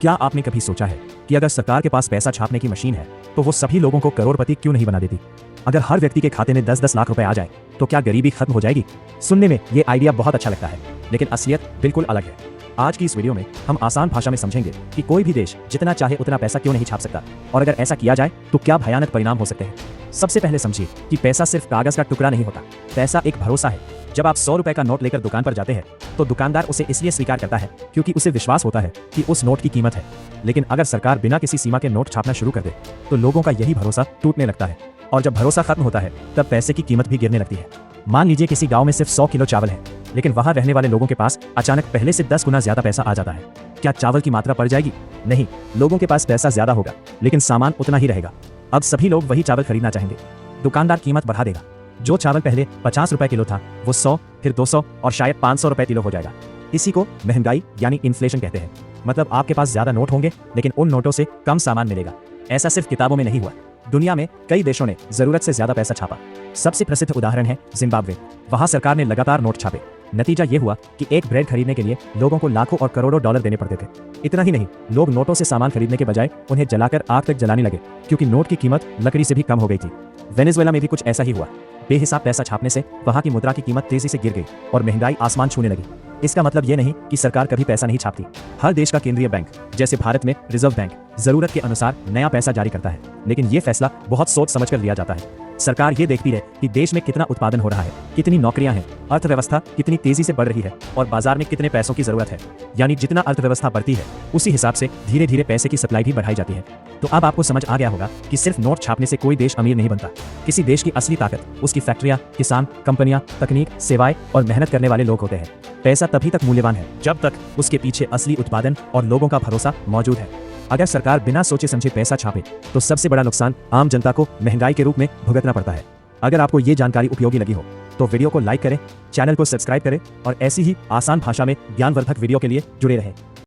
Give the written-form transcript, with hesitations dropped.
क्या आपने कभी सोचा है कि अगर सरकार के पास पैसा छापने की मशीन है तो वो सभी लोगों को करोड़पति क्यों नहीं बना देती? अगर हर व्यक्ति के खाते में 10-10 लाख रुपए आ जाए तो क्या गरीबी खत्म हो जाएगी? सुनने में ये आइडिया बहुत अच्छा लगता है, लेकिन असलियत बिल्कुल अलग है। आज की इस वीडियो में हम आसान भाषा में समझेंगे कि कोई भी देश जितना चाहे उतना पैसा क्यों नहीं छाप सकता, और अगर ऐसा किया जाए तो क्या भयानक परिणाम हो सकते हैं। सबसे पहले समझिए कि पैसा सिर्फ कागज का टुकड़ा नहीं होता, पैसा एक भरोसा है। जब आप 100 रुपए का नोट लेकर दुकान पर जाते हैं तो दुकानदार उसे इसलिए स्वीकार करता है क्योंकि उसे विश्वास होता है कि उस नोट की कीमत है। लेकिन अगर सरकार बिना किसी सीमा के नोट छापना शुरू कर दे तो लोगों का यही भरोसा टूटने लगता है, और जब भरोसा खत्म होता है तब पैसे की कीमत भी गिरने लगती है। मान लीजिए किसी गांव में सिर्फ 100 किलो चावल है, लेकिन वहां रहने वाले लोगों के पास अचानक पहले से 10 गुना ज्यादा पैसा आ जाता है। क्या चावल की मात्रा बढ़ जाएगी? नहीं, लोगों के पास पैसा ज्यादा होगा लेकिन सामान उतना ही रहेगा। अब सभी लोग वही चावल खरीदना चाहेंगे। दुकानदार कीमत बढ़ा देगा। जो चावल पहले 50 रुपए किलो था वो 100, फिर 200 और शायद 500 रुपए किलो हो जाएगा। इसी को महंगाई यानी इन्फ्लेशन कहते हैं। मतलब आपके पास ज्यादा नोट होंगे लेकिन उन नोटों से कम सामान मिलेगा। ऐसा सिर्फ किताबों में नहीं हुआ, दुनिया में कई देशों ने जरूरत से ज्यादा पैसा छापा। सबसे प्रसिद्ध उदाहरण है जिम्बाब्वे। वहां सरकार ने लगातार नोट छापे। नतीजा ये हुआ कि एक ब्रेड खरीदने के लिए लोगों को लाखों और करोड़ों डॉलर देने पड़ते थे। इतना ही नहीं, लोग नोटों से सामान खरीदने के बजाय उन्हें जलाकर आग तक जलाने लगे क्योंकि नोट की कीमत लकड़ी से भी कम हो गई थी। वेनेजुएला में भी कुछ ऐसा ही हुआ। बेहिसाब पैसा छापने से वहां की मुद्रा की कीमत तेजी से गिर गई और महंगाई आसमान छूने लगी। इसका मतलब ये नहीं कि सरकार कभी पैसा नहीं छापती। हर देश का केंद्रीय बैंक, जैसे भारत में रिजर्व बैंक, जरूरत के अनुसार नया पैसा जारी करता है, लेकिन ये फैसला बहुत सोच समझकर लिया जाता है। सरकार ये देखती है कि देश में कितना उत्पादन हो रहा है, कितनी नौकरियां हैं, अर्थव्यवस्था कितनी तेजी से बढ़ रही है और बाजार में कितने पैसों की जरूरत है। यानी जितना अर्थव्यवस्था बढ़ती है उसी हिसाब से धीरे धीरे पैसे की सप्लाई भी बढ़ाई जाती है। तो अब आपको समझ आ गया होगा कि सिर्फ नोट छापने से कोई देश अमीर नहीं बनता। किसी देश की असली ताकत उसकी फैक्ट्रियां, किसान, कंपनियां, तकनीक, सेवाएं और मेहनत करने वाले लोग होते हैं। पैसा तभी तक मूल्यवान है जब तक उसके पीछे असली उत्पादन और लोगों का भरोसा मौजूद है। अगर सरकार बिना सोचे समझे पैसा छापे तो सबसे बड़ा नुकसान आम जनता को महंगाई के रूप में भुगतना पड़ता है। अगर आपको ये जानकारी उपयोगी लगी हो तो वीडियो को लाइक करें, चैनल को सब्सक्राइब करें और ऐसी ही आसान भाषा में ज्ञानवर्धक वीडियो के लिए जुड़े रहें।